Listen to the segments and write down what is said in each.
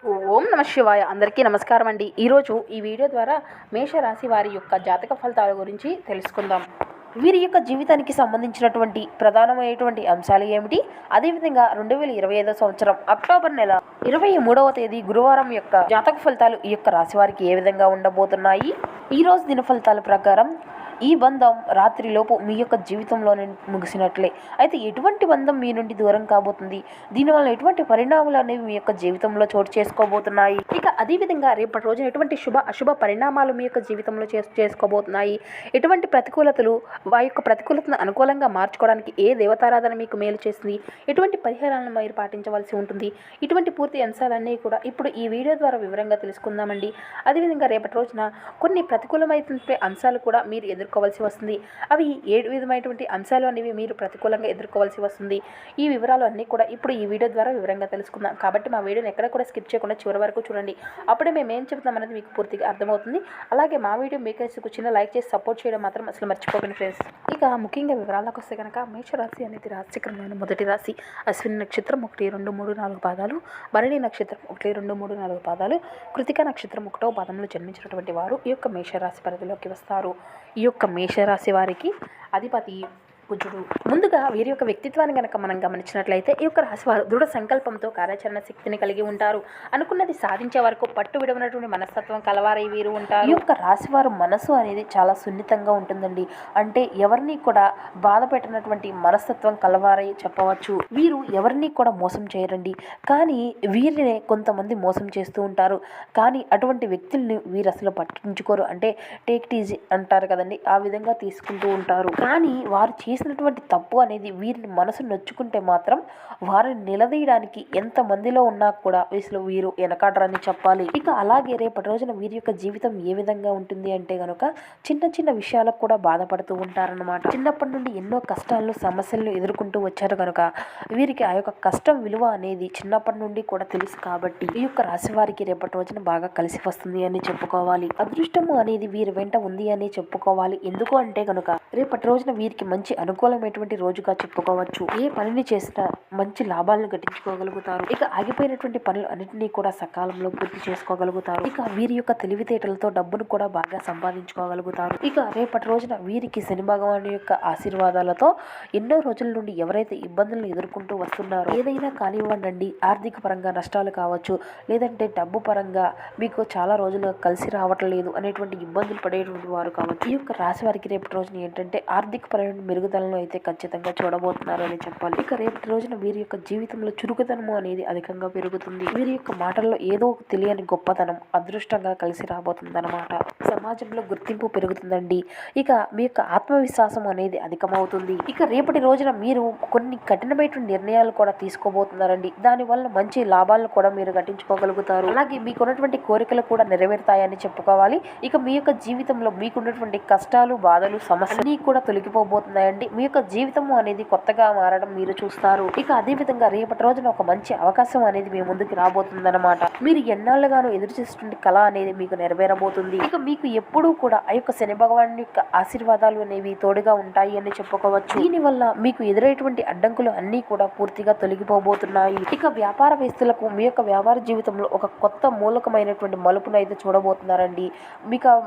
ఓం నమ శివాయ. అందరికీ నమస్కారం అండి. ఈరోజు ఈ వీడియో ద్వారా మేషరాశి వారి యొక్క జాతక ఫలితాల గురించి తెలుసుకుందాం. వీరి యొక్క జీవితానికి సంబంధించినటువంటి ప్రధానమైనటువంటి అంశాలు ఏమిటి, అదేవిధంగా 2025 సంవత్సరం అక్టోబర్ నెల 23వ తేదీ గురువారం యొక్క జాతక ఫలితాలు ఈ యొక్క రాశి వారికి ఏ విధంగా ఉండబోతున్నాయి. ఈరోజు దిన ఫలితాల ప్రకారం ఈ బంధం రాత్రిలోపు మీ యొక్క జీవితంలోనే ముగిసినట్లే. అయితే ఎటువంటి బంధం మీ నుండి దూరం కాబోతుంది, దీనివల్ల ఎటువంటి పరిణామాలు అనేవి మీ యొక్క జీవితంలో చోటు చేసుకోబోతున్నాయి, ఇక అదేవిధంగా రేపటి రోజున ఎటువంటి శుభ అశుభ పరిణామాలు మీ యొక్క జీవితంలో చేసుకోబోతున్నాయి, ఎటువంటి ప్రతికూలతలు ఆ యొక్క ప్రతికూలతను అనుకూలంగా మార్చుకోవడానికి ఏ దేవతారాధన మీకు మేలు చేస్తుంది, ఎటువంటి పరిహారాలను మీరు పాటించవలసి ఉంటుంది, ఇటువంటి పూర్తి అంశాలన్నీ కూడా ఇప్పుడు ఈ వీడియో ద్వారా వివరంగా తెలుసుకుందామండి. అదేవిధంగా రేపటి రోజున కొన్ని ప్రతికూలమైనటువంటి అంశాలు కూడా మీరు ఎదుర్కోవాల్సి వస్తుంది. అవి ఏ విధమైనటువంటి అంశాలు అనేవి మీరు ప్రతికూలంగా ఎదుర్కోవాల్సి వస్తుంది. ఈ వివరాలు అన్నీ కూడా ఇప్పుడు ఈ వీడియో ద్వారా వివరంగా తెలుసుకుందాం. కాబట్టి మా వీడియోని ఎక్కడ కూడా స్కిప్ చేయకుండా చివరి వరకు చూడండి. అప్పుడే మేము ఏం చెప్తాం అనేది మీకు పూర్తిగా అర్థమవుతుంది. అలాగే మా వీడియో మీకు చిన్న లైక్ చేసి సపోర్ట్ చేయడం మాత్రం అసలు మర్చిపోకండి ఫ్రెండ్స్. ఇక ముఖ్యంగా వివరాలకు వస్తే కనుక మేషరాశి అనేది రాశిచక్రంలోని మొదటి రాశి. అశ్విని నక్షత్రం 1, 2, 3, 4 పాదాలు, భరణి నక్షత్రం 1, 2, 3, 4 పాదాలు, కృతిక నక్షత్రం 1వ పాదంలో జన్మించినటువంటి వారు ఈ యొక్క మేషరాశి పరిధిలోకి వస్తారు. ఈ యొక్క మేషరాశి వారికి అధిపతి కుజుడు. ముందుగా వీరి యొక్క వ్యక్తిత్వాన్ని కనుక మనం గమనించినట్లయితే ఈ యొక్క రాశివారు దృఢ సంకల్పంతో కార్యాచరణ శక్తిని కలిగి ఉంటారు. అనుకున్నది సాధించే వరకు పట్టు విడవనటువంటి మనస్తత్వం కలవారై వీరు ఉంటారు. ఈ యొక్క రాశివారు మనసు అనేది చాలా సున్నితంగా ఉంటుందండి. అంటే ఎవరిని కూడా బాధ పెట్టినటువంటి మనస్తత్వం కలవారై చెప్పవచ్చు. వీరు ఎవరిని కూడా మోసం చేయరండి, కానీ వీరినే కొంతమంది మోసం చేస్తూ ఉంటారు. కానీ అటువంటి వ్యక్తుల్ని వీరు అసలు పట్టించుకోరు. అంటే టేక్ ఇట్ ఈజీ అంటారు కదండి, ఆ విధంగా తీసుకుంటూ ఉంటారు. కానీ వారు చేసినటువంటి తప్పు అనేది వీరిని మనసు నొచ్చుకుంటే మాత్రం వారిని నిలదీయడానికి ఎంత మందిలో ఉన్నా కూడా అసలు వీరు వెనకాడరని చెప్పాలి. ఇక అలాగే రేపటి రోజున వీరి యొక్క జీవితం ఏ విధంగా ఉంటుంది అంటే గనుక చిన్న చిన్న విషయాలకు కూడా బాధపడుతూ ఉంటారన్నమాట. చిన్నప్పటి నుండి ఎన్నో కష్టాలను సమస్యలను ఎదుర్కొంటూ వచ్చారు కనుక వీరికి ఆ యొక్క కష్టం విలువ అనేది చిన్నప్పటి నుండి కూడా తెలుసు. కాబట్టి ఈ యొక్క రాశి వారికి రేపటి రోజున బాగా కలిసి వస్తుంది అని చెప్పుకోవాలి. అదృష్టము అనేది వీరి వెంట ఉంది అని చెప్పుకోవాలి. ఎందుకు అంటే కనుక రేపటి రోజున వీరికి మంచి అనుకూలమైనటువంటి రోజుగా చెప్పుకోవచ్చు. ఏ పనిని చేసినా మంచి లాభాలను గట్టించుకోగలుగుతారు. ఇక ఆగిపోయినటువంటి పనులు అన్నింటినీ కూడా సకాలంలో పూర్తి చేసుకోగలుగుతారు. ఇక వీరి యొక్క తెలివితేటలతో డబ్బును కూడా బాగా సంపాదించుకోగలుగుతారు. ఇక రేపటి రోజున వీరికి శని భగవాను యొక్క ఆశీర్వాదాలతో ఎన్నో రోజుల నుండి ఎవరైతే ఇబ్బందులను ఎదుర్కొంటూ వస్తున్నారో ఏదైనా కానివ్వండి, ఆర్థిక పరంగా నష్టాలు కావచ్చు, లేదంటే డబ్బు పరంగా మీకు చాలా రోజులుగా కలిసి రావట్లేదు అనేటువంటి ఇబ్బందులు పడేటువంటి వారు కావచ్చు. ఈ యొక్క రాశి వారికి రేపటి రోజున ఏంటంటే ఆర్థిక పరమైన మెరుగుదలను అయితే ఖచ్చితంగా చూడబోతున్నారు అని చెప్పాలి. ఇక రేపటి రోజున వీరి యొక్క జీవితంలో చురుకుదనము అనేది అధికంగా పెరుగుతుంది. వీరి యొక్క మాటల్లో ఏదో తెలియని గొప్పతనం అదృష్టంగా కలిసి రాబోతుంది అన్నమాట. సమాజంలో గుర్తింపు పెరుగుతుందండి. ఇక మీ యొక్క ఆత్మవిశ్వాసం అనేది అధికమవుతుంది. ఇక రేపటి రోజున మీరు కొన్ని కఠినమైన నిర్ణయాలు కూడా తీసుకోబోతున్నారండి. దానివల్ల మంచి లాభాలను కూడా మీరు గట్టించుకోగలుగుతారు. అలాగే మీకున్నటువంటి కోరికలు కూడా నెరవేరుతాయని చెప్పుకోవాలి. ఇక మీ యొక్క జీవితంలో మీకున్నటువంటి కష్టాలు, బాధలు, సమస్యలు కూడా తొలగిపోబోతున్నాయండి. మీ యొక్క జీవితం అనేది కొత్తగా మారడం మీరు చూస్తారు. ఇక అదే విధంగా రేపటి రోజున ఒక మంచి అవకాశం అనేది మీ ముందుకు రాబోతుందన్నమాట. మీరు ఎన్నాళ్ళుగానో ఎదురు చేస్తున్న కళ అనేది మీకు నెరవేరబోతుంది. ఇక మీకు ఎప్పుడూ కూడా ఆ యొక్క శని భగవాన్ యొక్క ఆశీర్వాదాలు అనేవి తోడుగా ఉంటాయి అని చెప్పుకోవచ్చు. దీనివల్ల మీకు ఎదురైనటువంటి అడ్డంకులు అన్నీ కూడా పూర్తిగా తొలగిపోబోతున్నాయి. ఇక వ్యాపారవేత్తలకు మీ యొక్క వ్యాపార జీవితంలో ఒక కొత్త మూలకమైనటువంటి మలుపును అయితే చూడబోతున్నారండి.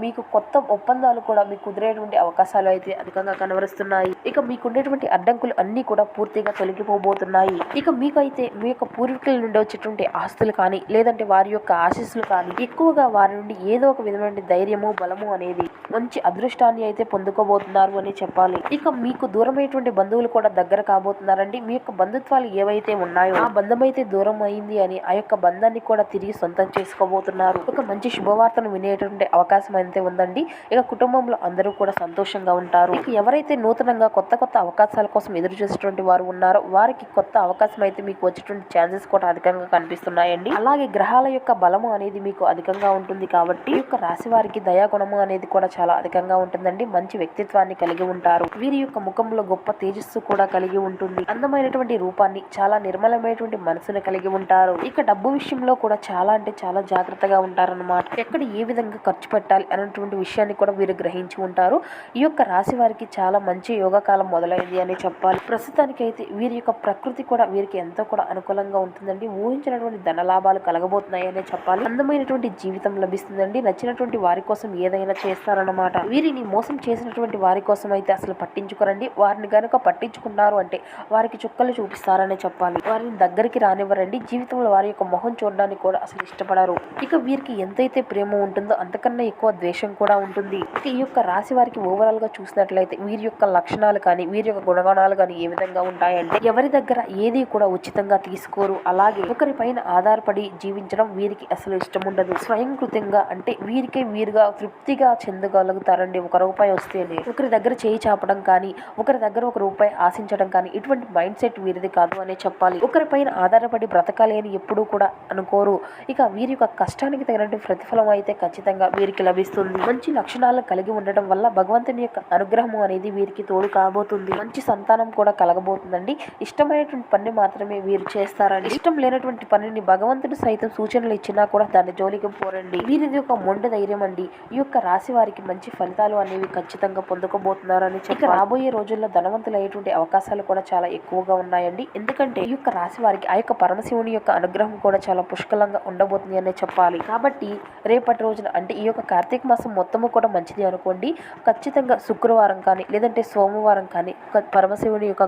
మీకు కొత్త ఒప్పందాలు కూడా మీకు కుదిరేటువంటి అవకాశాలు అయితే అధికంగా కనబరుస్తున్నాయి. ఇక మీకు ఉండేటువంటి అడ్డంకులు అన్నీ కూడా పూర్తిగా తొలగిపోబోతున్నాయి. ఇక మీకైతే మీ యొక్క పూర్వీకుల నుండి వచ్చేటువంటి ఆస్తులు కానీ, లేదంటే వారి యొక్క ఆశీస్సులు కానీ, ఎక్కువగా వారి నుండి ఏదో ఒక విధమైన ధైర్యము, బలము అనేది మంచి అదృష్టాన్ని అయితే పొందుకోబోతున్నారు అని చెప్పాలి. ఇక మీకు దూరమైనటువంటి బంధువులు కూడా దగ్గర కాబోతున్నారండి. మీ యొక్క బంధుత్వాలు ఏవైతే ఉన్నాయో ఆ బంధం అయితే దూరం అయింది అని ఆ యొక్క బంధాన్ని కూడా తిరిగి సొంతం చేసుకోబోతున్నారు. ఒక మంచి శుభవార్తను వినేటువంటి అవకాశం అయితే ఉందండి. ఇక కుటుంబంలో అందరూ కూడా సంతోషంగా ఉంటారు. ఇక ఎవరైతే నూతనంగా కొత్త అవకాశాల కోసం ఎదురు చూసేటువంటి వారు ఉన్నారో వారికి కొత్త అవకాశం అయితే మీకు వచ్చేటువంటి ఛాన్సెస్ కూడా అధికంగా కనిపిస్తున్నాయండి. అలాగే గ్రహాల యొక్క బలము అనేది మీకు అధికంగా ఉంటుంది. కాబట్టి ఈ యొక్క రాశి వారికి దయాగుణము అనేది కూడా చాలా అధికంగా ఉంటుందండి. మంచి వ్యక్తిత్వాన్ని కలిగి ఉంటారు. వీరి యొక్క ముఖంలో గొప్ప తేజస్సు కూడా కలిగి ఉంటుంది. అందమైనటువంటి రూపాన్ని, చాలా నిర్మలమైనటువంటి మనసును కలిగి ఉంటారు. ఇక డబ్బు విషయంలో కూడా చాలా అంటే చాలా జాగ్రత్తగా ఉంటారన్నమాట. ఎక్కడ ఏ విధంగా ఖర్చు పెట్టాలి అనేటువంటి విషయాన్ని కూడా వీరు గ్రహించి ఉంటారు. ఈ యొక్క రాశి వారికి చాలా మంచి యోగ కాలం మొదలైంది అని చెప్పాలి. ప్రస్తుతానికైతే వీరి యొక్క ప్రకృతి కూడా వీరికి ఎంతో కూడా అనుకూలంగా ఉంటుందండి. ఊహించినటువంటి ధన లాభాలు కలగబోతున్నాయి అనే చెప్పాలి. అందమైనటువంటి జీవితం లభిస్తుందండి. నచ్చినటువంటి వారి కోసం ఏదైనా చేస్తారన్నమాట. వీరిని మోసం చేసినటువంటి వారి కోసం అయితే అసలు పట్టించుకోరండి. వారిని గనుక పట్టించుకున్నారు అంటే వారికి చుక్కలు చూపిస్తారనే చెప్పాలి. వారిని దగ్గరికి రానివ్వరండి. జీవితంలో వారి యొక్క మొహం చూడడానికి కూడా అసలు ఇష్టపడరు. ఇక వీరికి ఎంతైతే ప్రేమ ఉంటుందో అంతకన్నా ఎక్కువ ద్వేషం కూడా ఉంటుంది. ఇక ఈ యొక్క రాశి వారికి ఓవరాల్ గా చూసినట్లయితే వీరి యొక్క లక్షణాలు కానీ వీరి యొక్క గుణగణాలు కానీ ఏ విధంగా ఉంటాయంటే ఎవరి దగ్గర ఏది కూడా ఉచితంగా తీసుకోరు. అలాగే ఒకరిపైన ఆధారపడి జీవించడం వీరికి అసలు ఇష్టం ఉండదు. స్వయంకృతంగా అంటే వీరికే వీరుగా తృప్తిగా చెందగలుగుతారండి. ఒక రూపాయి వస్తేనే ఒకరి దగ్గర చేయి చాపడం కానీ ఒకరి దగ్గర ఒక రూపాయి ఆశించడం కానీ ఇటువంటి మైండ్ సెట్ వీరిది కాదు అనే చెప్పాలి. ఒకరిపైన ఆధారపడి బ్రతకాలి అని ఎప్పుడూ కూడా అనుకోరు. ఇక వీరి యొక్క కష్టానికి తగినట్టు ప్రతిఫలం అయితే ఖచ్చితంగా వీరికి లభిస్తుంది. మంచి లక్షణాలు కలిగి ఉండడం వల్ల భగవంతుని యొక్క అనుగ్రహం అనేది వీరికి తోడు కాబోతుంది. మంచి సంతానం కూడా కలగబోతుందండి. ఇష్టమైనటువంటి పని మాత్రమే వీరు చేస్తారండి. ఇష్టం లేనటువంటి పనిని భగవంతుడు సైతం సూచనలు ఇచ్చినా కూడా దాని జోలికి పోరండి. వీరిది ఒక మొండి ధైర్యం అండి. ఈ యొక్క రాశి వారికి మంచి ఫలితాలు అనేవి ఖచ్చితంగా పొందుకోబోతున్నారని చెప్పి రాబోయే రోజుల్లో ధనవంతులయ్యేటువంటి అవకాశాలు కూడా చాలా ఎక్కువగా ఉన్నాయండి. ఎందుకంటే ఈ యొక్క రాశి వారికి ఆ యొక్క పరమశివుని యొక్క అనుగ్రహం కూడా చాలా పుష్కలంగా ఉండబోతుంది అనే చెప్పాలి. కాబట్టి రేపటి రోజున అంటే ఈ యొక్క కార్తీక మాసం మొత్తము కూడా మంచిది అనుకోండి. ఖచ్చితంగా శుక్రవారం కానీ లేదంటే సోమవారం కానీ పరమశివుని యొక్క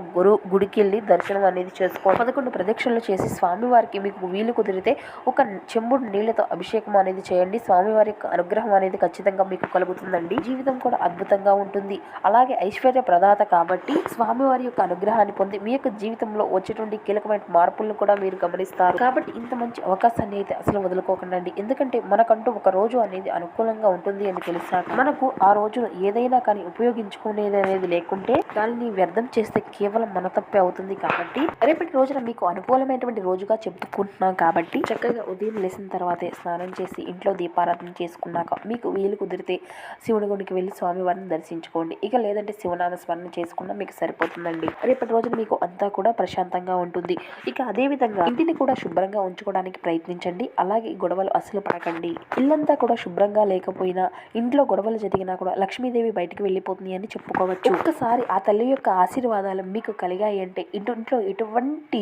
గుడికి వెళ్ళి దర్శనం అనేది చేసుకోండి. 11 ప్రదక్షిణలు చేసి స్వామివారికి మీకు వీలు కుదిరితే ఒక చెంబుడు నీళ్లతో అభిషేకం అనేది చేయండి. స్వామివారి యొక్క అనుగ్రహం అనేది ఖచ్చితంగా మీకు కలుగుతుందండి. జీవితం కూడా అద్భుతంగా ఉంటుంది. అలాగే ఐశ్వర్య ప్రదాత కాబట్టి స్వామివారి యొక్క అనుగ్రహాన్ని పొంది మీ యొక్క జీవితంలో వచ్చేటువంటి కీలకమైన మార్పులను కూడా మీరు గమనిస్తారు. కాబట్టి ఇంత మంచి అవకాశాన్ని అయితే అసలు వదులుకోకండి. ఎందుకంటే మనకంటూ ఒక రోజు అనేది అనుకూలంగా ఉంటుంది అని తెలిసాక మనకు ఆ రోజు ఏదైనా కానీ ఉపయోగించుకునేది అనేది లేకుంటే దానిని వ్యర్థం చేస్తే కేవలం మన తప్పే అవుతుంది. కాబట్టి రేపటి రోజున మీకు అనుకూలమైనటువంటి రోజుగా చెప్పుకుంటున్నాం. కాబట్టి చక్కగా ఉదయం లేచిన తర్వాతే స్నానం చేసి ఇంట్లో దీపారాధన చేసుకున్నాక మీకు వీలు కుదిరితే శివుని గుడికి వెళ్ళి స్వామివారిని దర్శించుకోండి. ఇక లేదంటే శివనామ స్మరణ చేసుకున్నా మీకు సరిపోతుందండి. రేపటి రోజున మీకు అంతా కూడా ప్రశాంతంగా ఉంటుంది. ఇక అదే విధంగా ఇంటిని కూడా శుభ్రంగా ఉంచుకోవడానికి ప్రయత్నించండి. అలాగే గొడవలు అసలు పడకండి. ఇల్లంతా కూడా శుభ్రంగా లేకపోయినా ఇంట్లో గొడవలు జరిగినా కూడా లక్ష్మీదేవి బయటికి వెళ్ళిపోతుంది అని చెప్పుకోవచ్చు. ఒక్కసారి ఆ తల్లి యొక్క ఆశీర్వాదాలు మీకు కలిగాయి అంటే ఇంట్లో ఎటువంటి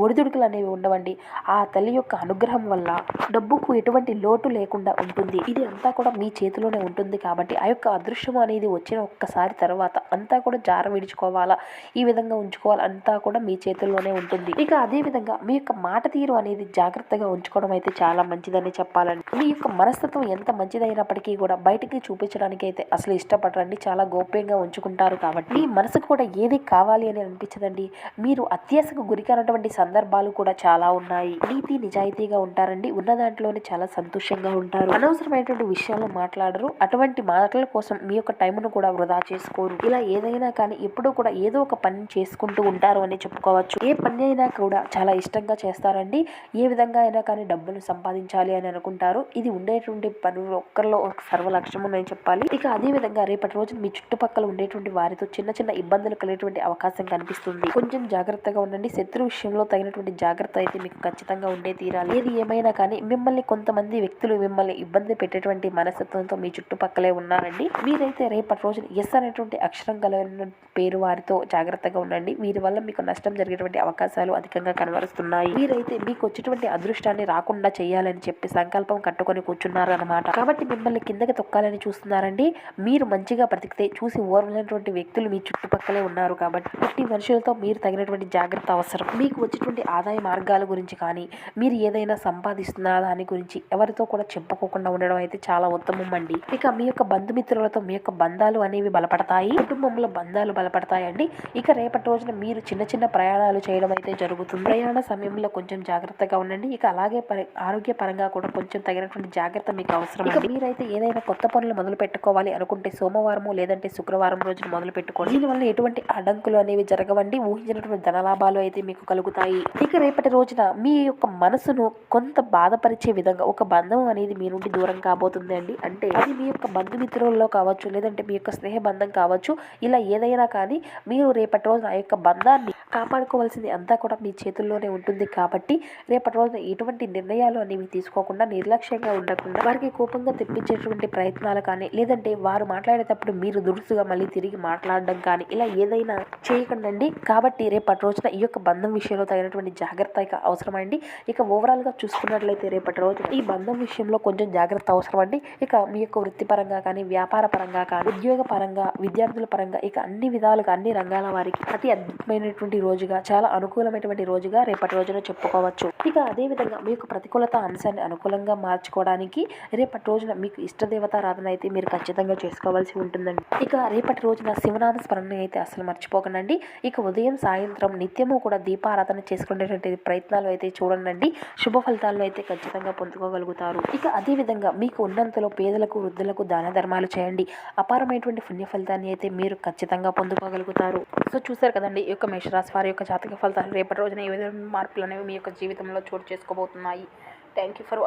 ఒడిదుడుకులు అనేవి ఉండవండి. ఆ తల్లి యొక్క అనుగ్రహం వల్ల డబ్బుకు ఎటువంటి లోటు లేకుండా ఉంటుంది. ఇది అంతా కూడా మీ చేతిలోనే ఉంటుంది. కాబట్టి ఆ యొక్క అదృశ్యం అనేది వచ్చిన ఒక్కసారి తర్వాత అంతా కూడా జార విడుచుకోవాలా, ఈ విధంగా ఉంచుకోవాలి, అంతా కూడా మీ చేతుల్లోనే ఉంటుంది. ఇక అదే విధంగా మీ యొక్క మాట తీరు అనేది జాగ్రత్తగా ఉంచుకోవడం అయితే చాలా మంచిదని చెప్పాలండి. మీ యొక్క మనస్తత్వం ఎంత మంచిదైనప్పటికీ కూడా బయటికి చూపించడానికి అయితే అసలు ఇష్టపడరండి. చాలా గోప్యంగా ఉంచుకుంటారు. కాబట్టి మీ మనసుకు కూడా ఏది కావాలి అని అనిపించదండి. మీరు అత్యాశకు గురికానటువంటి సందర్భాలు కూడా చాలా ఉన్నాయి. నీతి నిజాయితీగా ఉంటారండి. ఉన్న దాంట్లోనే చాలా సంతోషంగా ఉంటారు. అనవసరమైనటువంటి విషయాలు మాట్లాడరు. అటువంటి మాటల కోసం మీ యొక్క టైంను కూడా వృధా చేసుకోరు. ఇలా ఏదైనా కానీ ఎప్పుడూ కూడా ఏదో ఒక పని చేసుకుంటూ ఉంటారు అని చెప్పుకోవచ్చు. ఏ పని అయినా కూడా చాలా ఇష్టంగా చేస్తారండి. ఏ విధంగా అయినా కానీ డబ్బును సంపాదించాలి అని అనుకుంటారు. ఇది ఉండేటువంటి పనులు ఒక్కరిలో ఒక సర్వలక్ష్యం అని చెప్పాలి. ఇక అదే విధంగా రేపటి రోజు మీ చుట్టుపక్కల ఉండేటువంటి వారితో చిన్న చిన్న ఇబ్బందులు కలిగేటువంటి అవకాశం కనిపిస్తుంది. కొంచెం జాగ్రత్తగా ఉండండి. శత్రు విషయంలో తగినటువంటి జాగ్రత్త అయితే మీకు ఖచ్చితంగా ఉండే తీరాలి. ఏది ఏమైనా కానీ మిమ్మల్ని కొంతమంది వ్యక్తులు మిమ్మల్ని ఇబ్బంది పెట్టేటువంటి మనస్తత్వంతో మీ చుట్టుపక్కలే ఉన్నారండి. మీరైతే రేపటి రోజున ఎస్ అనేటువంటి అక్షరం కలిగిన పేరు వారితో జాగ్రత్తగా ఉండండి. వీరి వల్ల మీకు నష్టం జరిగేటువంటి అవకాశాలు అధికంగా కనబరుస్తున్నాయి. మీరైతే మీకు వచ్చేటువంటి అదృష్టాన్ని రాకుండా చేయాలని చెప్పి సంకల్పం కట్టుకొని కూర్చున్నారు అన్నమాట. కాబట్టి మిమ్మల్ని కిందకి తొక్కాలని చూస్తున్నారండి. మీరు మంచిగా బ్రతికితే చూసి ఓర్వలేనటువంటి వ్యక్తులు మీ చుట్టుపక్కలే ఉన్నారు. కాబట్టి ప్రతి మనుషులతో మీరు తగినటువంటి జాగ్రత్త అవసరం. మీకు వచ్చేటువంటి ఆదాయ మార్గాల గురించి కానీ మీరు ఏదైనా సంపాదిస్తున్న దాని గురించి ఎవరితో కూడా చెప్పుకోకుండా ఉండడం అయితే చాలా ఉత్తమం అండి. ఇక మీ యొక్క బంధుమిత్రులతో మీ యొక్క బంధాలు అనేవి బలపడతాయి. కుటుంబంలో బంధాలు బలపడతాయండి. ఇక రేపటి రోజున మీరు చిన్న చిన్న ప్రయాణాలు చేయడం అయితే జరుగుతుంది. ప్రయాణ సమయంలో కొంచెం జాగ్రత్తగా ఉండండి. ఇక అలాగే ఆరోగ్య పరంగా కూడా కొంచెం తగినటువంటి జాగ్రత్త మీకు అవసరం. ఇక మీరైతే ఏదైనా కొత్త పనులు మొదలు పెట్టుకోవాలి అనుకుంటే సోమవారము లేదంటే శుక్రవారం రోజున మొదలు పెట్టుకోండి. దీనివల్ల ఎటువంటి అడ్డంకులు అనేవి జరగవండి. ఊహించినటువంటి ధనలాభాలు అయితే మీకు కలుగుతాయి. ఇక రేపటి రోజున మీ యొక్క మనసును కొంత బాధపరిచే విధంగా ఒక బంధం అనేది మీ నుండి దూరం కాబోతుంది అండి. అంటే అది మీ యొక్క బంధుమిత్రుల్లో కావచ్చు లేదంటే మీ యొక్క స్నేహ బంధం కావచ్చు. ఇలా ఏదైనా కానీ మీరు రేపటి రోజున ఆ యొక్క బంధాన్ని కాపాడుకోవాల్సింది అంతా కూడా మీ చేతుల్లోనే ఉంటుంది. కాబట్టి రేపటి రోజున ఎటువంటి నిర్ణయాలు అనేవి తీసుకోకుండా నిర్లక్ష్యంగా ఉండకుండా వారికి కోపంగా తెప్పించేటువంటి ప్రయత్నాలు కానీ లేదంటే వారు మాట్లాడేటప్పుడు మీరు దురుసుగా మళ్ళీ తిరిగి మాట్లాడడం మాట్లాడడం కానీ ఇలా ఏదైనా చేయకండి. కాబట్టి రేపటి రోజున ఈ యొక్క బంధం విషయంలో తగినటువంటి జాగ్రత్త ఇక అవసరమండి. ఇక ఓవరాల్గా చూసుకున్నట్లయితే రేపటి రోజు ఈ బంధం విషయంలో కొంచెం జాగ్రత్త అవసరం అండి. ఇక మీ యొక్క వృత్తిపరంగా కానీ, వ్యాపార పరంగా కానీ, ఉద్యోగ పరంగా, విద్యార్థుల పరంగా ఇక అన్ని విధాలుగా అన్ని రంగాల వారికి అతి అద్భుతమైనటువంటి రోజుగా, చాలా అనుకూలమైనటువంటి రోజుగా రేపటి రోజున చెప్పుకోవచ్చు. ఇక అదేవిధంగా మీ యొక్క ప్రతికూలత అంశాన్ని అనుకూలంగా మార్చుకోవడానికి రేపటి రోజున మీకు ఇష్టదేవతారాధన అయితే మీరు ఖచ్చితంగా చేసుకోవాల్సి ఉంటుందండి. ఇక రేపటి రోజున శివనామ స్మరణ అయితే అసలు మర్చిపోకండి. ఇక ఉదయం సాయంత్రం నిత్యము కూడా దీపారాధన చేసుకునేటువంటి ప్రయత్నాలు అయితే చూడండి. శుభ ఫలితాలను అయితే ఖచ్చితంగా పొందుకోగలుగుతారు. ఇక అదేవిధంగా మీకు ఉన్నంతలో పేదలకు, వృద్ధులకు దాన ధర్మాలు చేయండి. అపారమైనటువంటి పుణ్య ఫలితాన్ని అయితే మీరు ఖచ్చితంగా పొందుకోగలుగుతారు. సో చూసారు కదండి, ఈ యొక్క మేషరాశి వారి యొక్క జాతక ఫలితాలు రేపటి రోజున ఏ విధమైన మార్పులు అనేవి మీ యొక్క జీవితంలో చోటు చేసుకోబోతున్నాయి. Thank you for